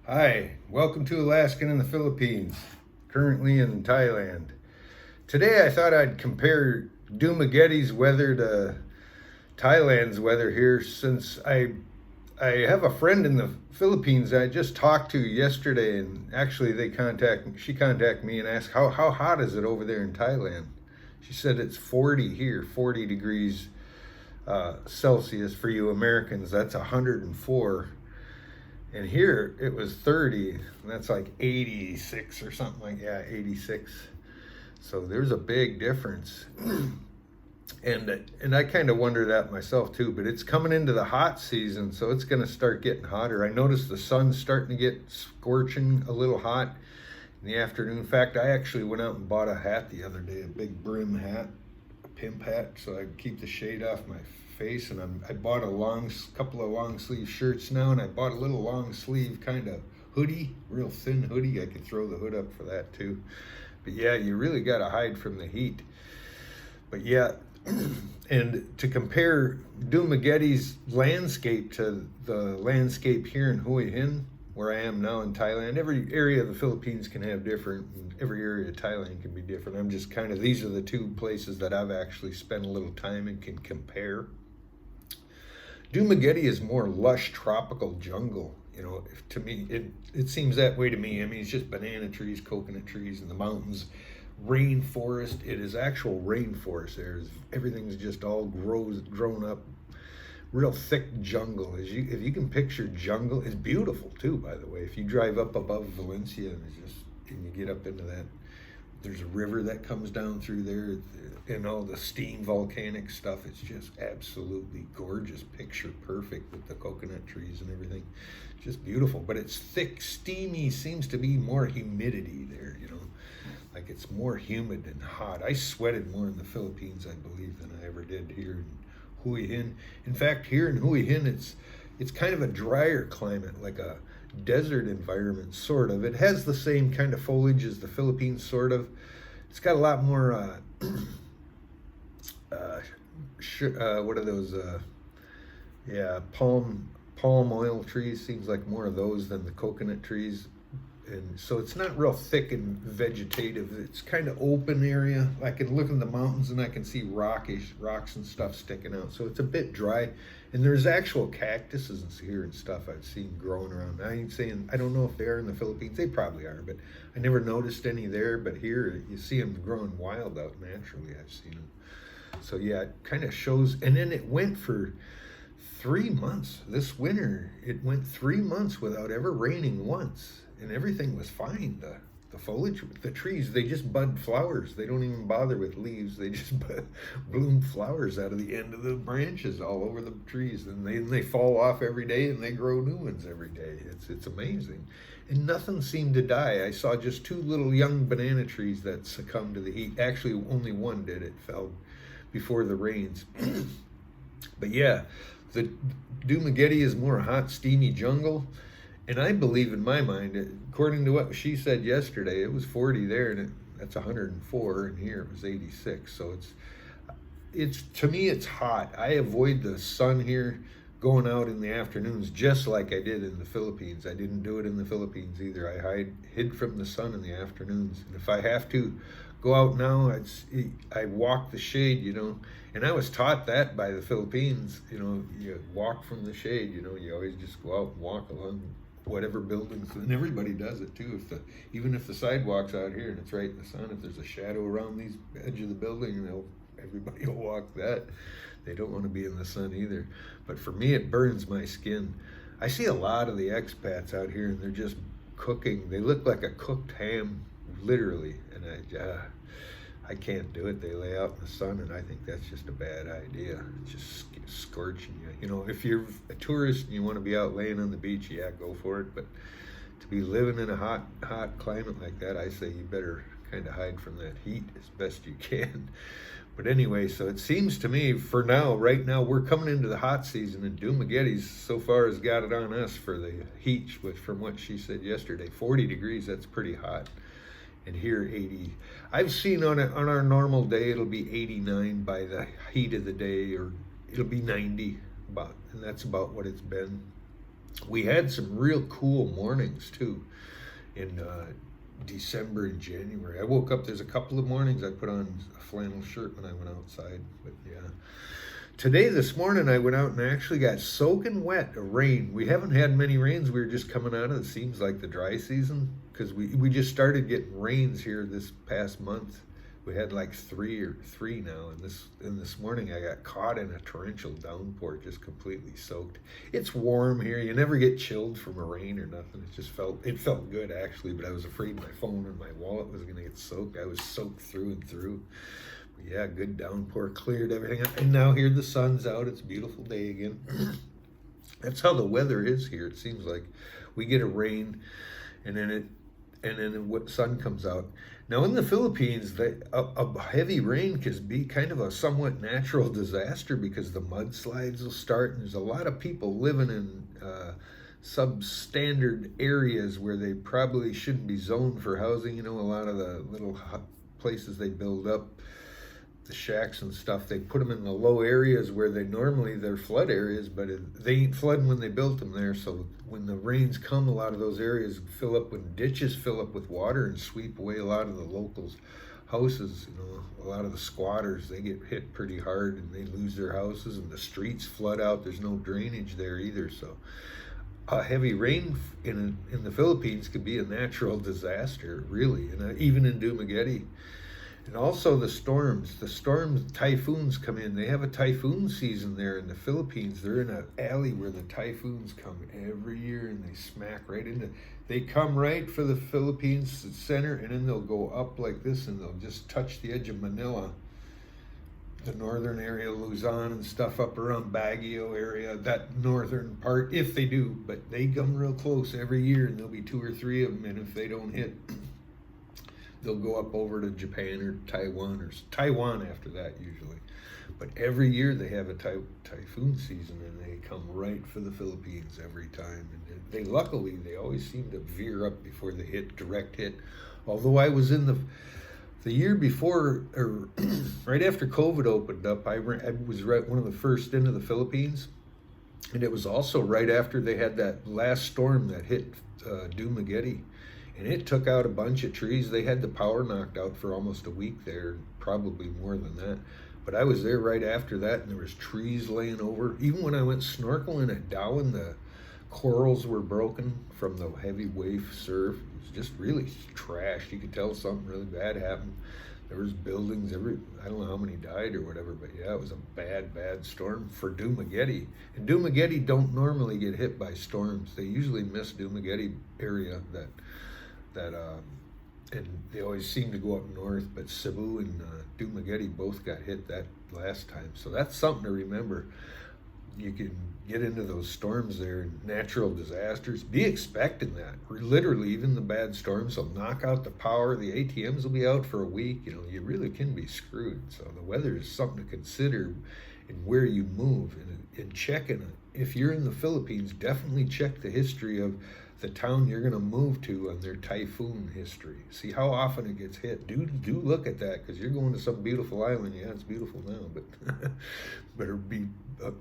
Hi, welcome to Alaskan in the Philippines, currently in Thailand. Today I thought I'd compare Dumaguete's weather to Thailand's weather here since I have a friend in the Philippines I just talked to yesterday, and actually she contacted me and asked how hot is it over there in Thailand. She said it's 40 here, 40 degrees Celsius. For you Americans, that's 104. And here it was 30, and that's like 86 or something like, yeah, 86. So there's a big difference. And I kind of wonder that myself too, but it's coming into the hot season, so it's going to start getting hotter. I noticed the sun's starting to get scorching a little hot in the afternoon. In fact, I actually went out and bought a hat the other day, a big brim hat, a pimp hat, so I could keep the shade off my face. And I bought a couple of long sleeve shirts now, and I bought a little long sleeve kind of hoodie, real thin hoodie. I could throw the hood up for that too. But yeah, you really got to hide from the heat. But yeah, and to compare Dumaguete's landscape to the landscape here in Hua Hin, where I am now in Thailand, every area of the Philippines can have different, and every area of Thailand can be different. I'm just kind of, these are the two places that I've actually spent a little time and can compare. Dumaguete is more lush tropical jungle. To me, it seems that way to me. I mean, it's just banana trees, coconut trees, and the mountains, rainforest. It is actual rainforest. Everything's just all grown up, real thick jungle. If you can picture jungle, it's beautiful too, by the way. If you drive up above Valencia and you get up into that, there's a river that comes down through there, and all the steam volcanic stuff. It's just absolutely gorgeous, picture perfect with the coconut trees and everything. Just beautiful, but it's thick, steamy, seems to be more humidity there, like it's more humid and hot. I sweated more in the Philippines, I believe, than I ever did here in Hua Hin. In fact, here in Hua Hin, it's kind of a drier climate, like a desert environment, sort of. It has the same kind of foliage as the Philippines, sort of. It's got a lot more what are those palm oil trees. Seems like more of those than the coconut trees. And so it's not real thick and vegetative. It's kind of open area. I can look in the mountains and I can see rocks and stuff sticking out. So it's a bit dry. And there's actual cactuses here and stuff I've seen growing around. I ain't saying, I don't know if they are in the Philippines. They probably are, but I never noticed any there. But here you see them growing wild out naturally. I've seen them. So yeah, it kind of shows. And then it went for 3 months. This winter, it went 3 months without ever raining once. And everything was fine. The foliage, the trees, they just bud flowers. They don't even bother with leaves. They just bloom flowers out of the end of the branches all over the trees. And they fall off every day, and they grow new ones every day. It's amazing. And nothing seemed to die. I saw just 2 little young banana trees that succumbed to the heat. Actually, only one did. It fell before the rains. But yeah, the Dumaguete is more hot, steamy jungle. And I believe, in my mind, according to what she said yesterday, it was 40 there, and that's 104, and here it was 86. So it's to me, it's hot. I avoid the sun here, going out in the afternoons, just like I did in the Philippines. I didn't do it in the Philippines either. I hid from the sun in the afternoons. And if I have to go out now, I walk the shade, And I was taught that by the Philippines, you walk from the shade, you always just go out and walk along whatever buildings, and everybody does it too. Even if the sidewalk's out here and it's right in the sun, if there's a shadow around these edge of the building, everybody will walk that. They don't want to be in the sun either. But for me, it burns my skin. I see a lot of the expats out here, and they're just cooking. They look like a cooked ham, literally. And I can't do it. They lay out in the sun, and I think that's just a bad idea. It's just scorching you. If you're a tourist and you want to be out laying on the beach, yeah, go for it. But to be living in a hot climate like that, I say you better kind of hide from that heat as best you can. But anyway, so it seems to me, for now, right now, we're coming into the hot season, and Dumaguete's so far has got it on us for the heat, which, from what she said yesterday, 40 degrees, that's pretty hot. And here 80. I've seen on our normal day, it'll be 89 by the heat of the day, or it'll be 90 about, and that's about what it's been. We had some real cool mornings too in December and January. I woke up, there's a couple of mornings I put on a flannel shirt when I went outside, but yeah. Today, this morning, I went out and actually got soaking wet of rain. We haven't had many rains. We were just coming out of, it seems like, the dry season, because we just started getting rains here this past month. We had like three now, and this morning I got caught in a torrential downpour, just completely soaked. It's warm here. You never get chilled from a rain or nothing. It felt good actually, but I was afraid my phone and my wallet was going to get soaked. I was soaked through and through. But yeah, good downpour, cleared everything out, and now here the sun's out. It's a beautiful day again. That's how the weather is here. It seems like we get a rain, and then the sun comes out. Now in the Philippines, a heavy rain can be kind of a somewhat natural disaster because the mudslides will start, and there's a lot of people living in substandard areas where they probably shouldn't be zoned for housing. You know, a lot of the little places they build up, the shacks and stuff, they put them in the low areas where they're flood areas, but they ain't flooding when they built them there. So when the rains come, a lot of those areas fill up, when ditches fill up with water and sweep away a lot of the locals' houses. You know, a lot of the squatters, they get hit pretty hard and they lose their houses, and the streets flood out. There's no drainage there either. So a heavy rain in the Philippines could be a natural disaster, really, and even in Dumaguete. And also the storms, typhoons come in. They have a typhoon season there in the Philippines. They're in an alley where the typhoons come every year, and they smack right into, they come right for the Philippines center, and then they'll go up like this, and they'll just touch the edge of Manila, the northern area, Luzon and stuff up around Baguio area, that northern part, if they do. But they come real close every year, and there'll be 2 or 3 of them, and if they don't hit, they'll go up over to Japan or Taiwan after that usually. But every year they have a typhoon season, and they come right for the Philippines every time. And they always seem to veer up before they hit, direct hit. Although I was in the year before, or right after COVID opened up, I was right one of the first into the Philippines. And it was also right after they had that last storm that hit Dumaguete. And it took out a bunch of trees. They had the power knocked out for almost a week there, probably more than that. But I was there right after that, and there was trees laying over. Even when I went snorkeling at Darwin, the corals were broken from the heavy wave surf. It was just really trashed. You could tell something really bad happened. There was buildings, I don't know how many died or whatever, but yeah, it was a bad storm for Dumaguete. And Dumaguete don't normally get hit by storms. They usually miss Dumaguete area and they always seem to go up north, but Cebu and Dumaguete both got hit that last time. So that's something to remember. You can get into those storms there, natural disasters. Be expecting that. Literally, even the bad storms will knock out the power. The ATMs will be out for a week. You know, you really can be screwed. So the weather is something to consider in where you move and checking it. If you're in the Philippines, definitely check the history of the town you're going to move to on their typhoon history. See how often it gets hit. Do look at that, because you're going to some beautiful island. Yeah, it's beautiful now, but better be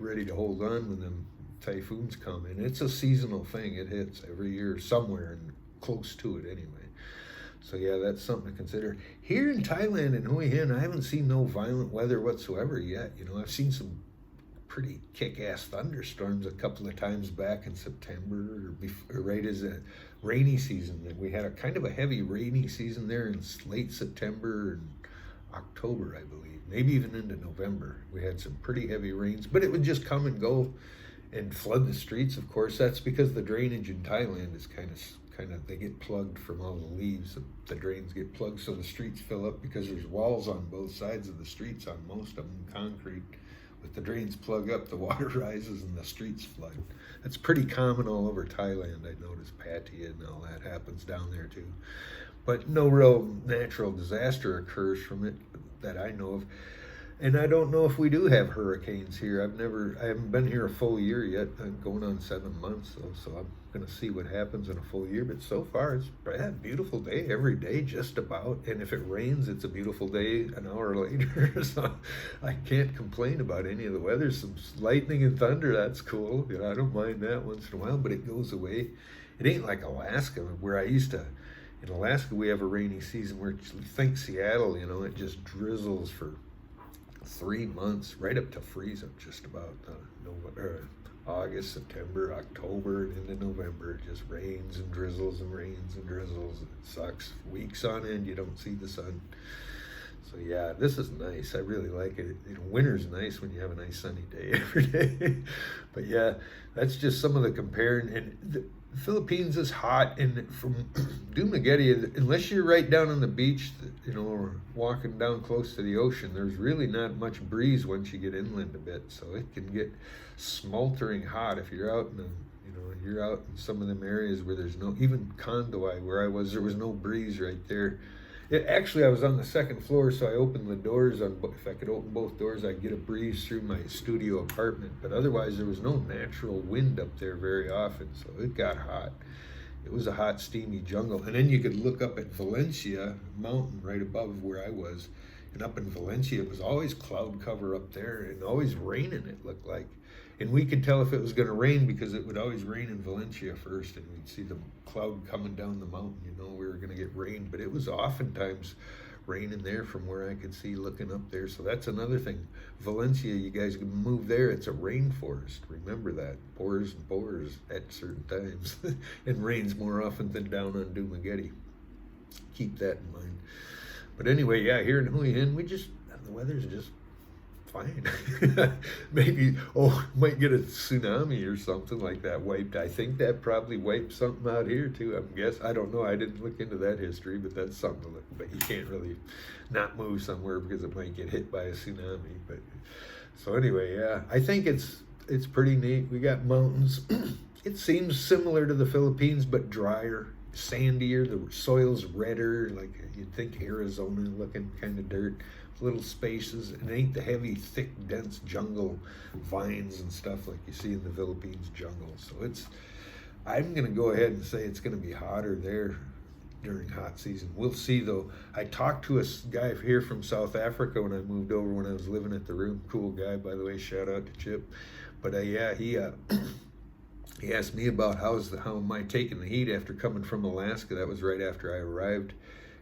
ready to hold on when them typhoons come. And it's a seasonal thing. It hits every year somewhere and close to it anyway. So yeah, that's something to consider. Here in Thailand and Hua Hin, I haven't seen no violent weather whatsoever yet. You know, I've seen some pretty kick-ass thunderstorms a couple of times back in September, or right as a rainy season. And we had a kind of a heavy rainy season there in late September and October, I believe, maybe even into November. We had some pretty heavy rains, but it would just come and go and flood the streets. Of course, that's because the drainage in Thailand is kind of they get plugged from all the leaves. The drains get plugged, so the streets fill up because there's walls on both sides of the streets, on most of them concrete. If the drains plug up, the water rises and the streets flood. That's pretty common all over Thailand. I noticed Pattaya and all that happens down there too. But no real natural disaster occurs from it that I know of. And I don't know if we do have hurricanes here. I haven't been here a full year yet. I'm going on 7 months, so I'm going to see what happens in a full year. But so far, it's a beautiful day every day, just about. And if it rains, it's a beautiful day an hour later. So I can't complain about any of the weather. Some lightning and thunder, that's cool. You know, I don't mind that once in a while, but it goes away. It ain't like Alaska, where I used to. In Alaska, we have a rainy season where you think Seattle, you know, it just drizzles for 3 months, right up to freeze up just about August, September, October, and into November. It just rains and drizzles and rains and drizzles. It sucks. Weeks on end, you don't see the sun. So yeah, this is nice. I really like it. You know, winter's nice when you have a nice sunny day every day. But yeah, that's just some of the comparing. And the Philippines is hot, and from Dumaguete, unless you're right down on the beach, you know, or walking down close to the ocean, there's really not much breeze once you get inland a bit. So it can get smoldering hot if you're out in the, you know, you're out in some of them areas where there's no, even Condoy where I was, there was no breeze right there. Actually, I was on the second floor, so I opened the doors. If I could open both doors, I'd get a breeze through my studio apartment. But otherwise, there was no natural wind up there very often, so it got hot. It was a hot, steamy jungle. And then you could look up at Valencia mountain right above where I was. And up in Valencia, it was always cloud cover up there and always raining, it looked like. And we could tell if it was going to rain because it would always rain in Valencia first, and we'd see the cloud coming down the mountain. You know, we were going to get rain, but it was oftentimes raining there from where I could see looking up there. So that's another thing. Valencia, you guys can move there. It's a rainforest. Remember that. Pours and pours at certain times. And rains more often than down on Dumaguete. Keep that in mind. But anyway, yeah, here in Hua Hin, the weather's just fine. Maybe, might get a tsunami or something like that wiped. I think that probably wiped something out here too, I guess. I don't know. I didn't look into that history, but that's something to look. But you can't really not move somewhere because it might get hit by a tsunami. But so anyway, yeah, I think it's pretty neat. We got mountains. It seems similar to the Philippines, but drier, sandier. The soil's redder, like you'd think Arizona looking kind of dirt. Little spaces, and it ain't the heavy, thick, dense jungle vines and stuff like you see in the Philippines jungle. So I'm going to go ahead and say it's going to be hotter there during hot season. We'll see though. I talked to a guy here from South Africa when I moved over, when I was living at the room. Cool guy, by the way. Shout out to Chip. But yeah, he asked me about how am I taking the heat after coming from Alaska. That was right after I arrived.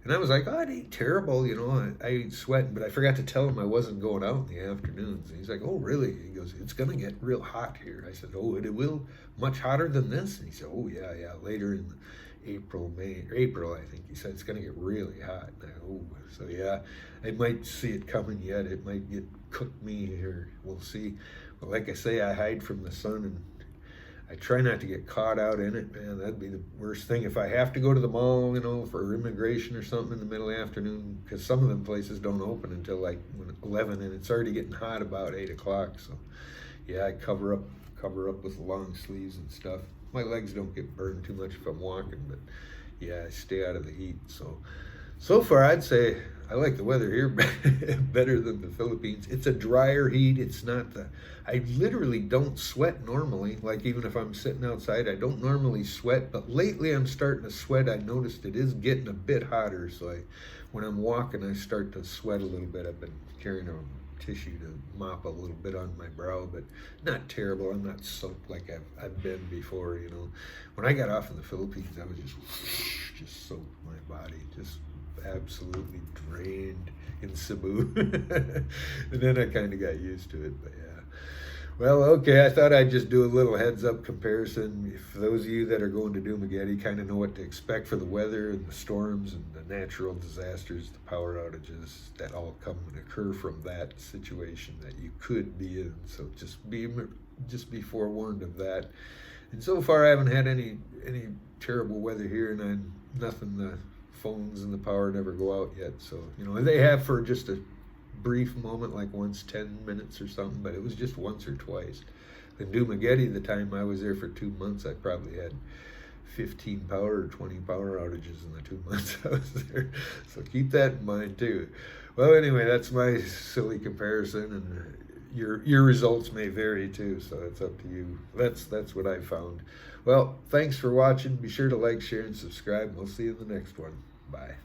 And I was like, it ain't terrible, you know, I ain't sweating, but I forgot to tell him I wasn't going out in the afternoons. And he's like, oh, really? He goes, it's going to get real hot here. I said, oh, it will? Much hotter than this? And he said, oh, yeah, later in April, I think. He said, it's going to get really hot. And so yeah, I might see it coming yet. It might cook me here. We'll see. But like I say, I hide from the sun, and I try not to get caught out in it, man. That'd be the worst thing. If I have to go to the mall, you know, for immigration or something in the middle of the afternoon, because some of them places don't open until like 11, and it's already getting hot about 8 o'clock. So, yeah, I cover up with long sleeves and stuff. My legs don't get burned too much if I'm walking, but yeah, I stay out of the heat. So far, I'd say I like the weather here better than the Philippines. It's a drier heat. It's not I literally don't sweat normally. Like even if I'm sitting outside, I don't normally sweat. But lately I'm starting to sweat. I noticed it is getting a bit hotter. So when I'm walking, I start to sweat a little bit. I've been carrying a tissue to mop a little bit on my brow, but not terrible. I'm not soaked like I've been before, you know. When I got off in the Philippines, I was just soaked my body, just absolutely drained in Cebu. And then I kind of got used to it, but yeah. Well, okay, I thought I'd just do a little heads up comparison. If those of you that are going to Dumaguete kind of know what to expect for the weather and the storms and the natural disasters, the power outages that all come and occur from that situation that you could be in. So just be forewarned of that. And so far I haven't had any terrible weather here, and nothing, the phones and the power never go out yet. So, you know, they have for just a brief moment, like once 10 minutes or something, but it was just once or twice. In Dumaguete, the time I was there for 2 months, I probably had 15 power or 20 power outages in the 2 months I was there. So keep that in mind too. Well, anyway, that's my silly comparison, and your results may vary too, so it's up to you. That's what I found. Well, thanks for watching. Be sure to like, share, and subscribe. We'll see you in the next one. Bye.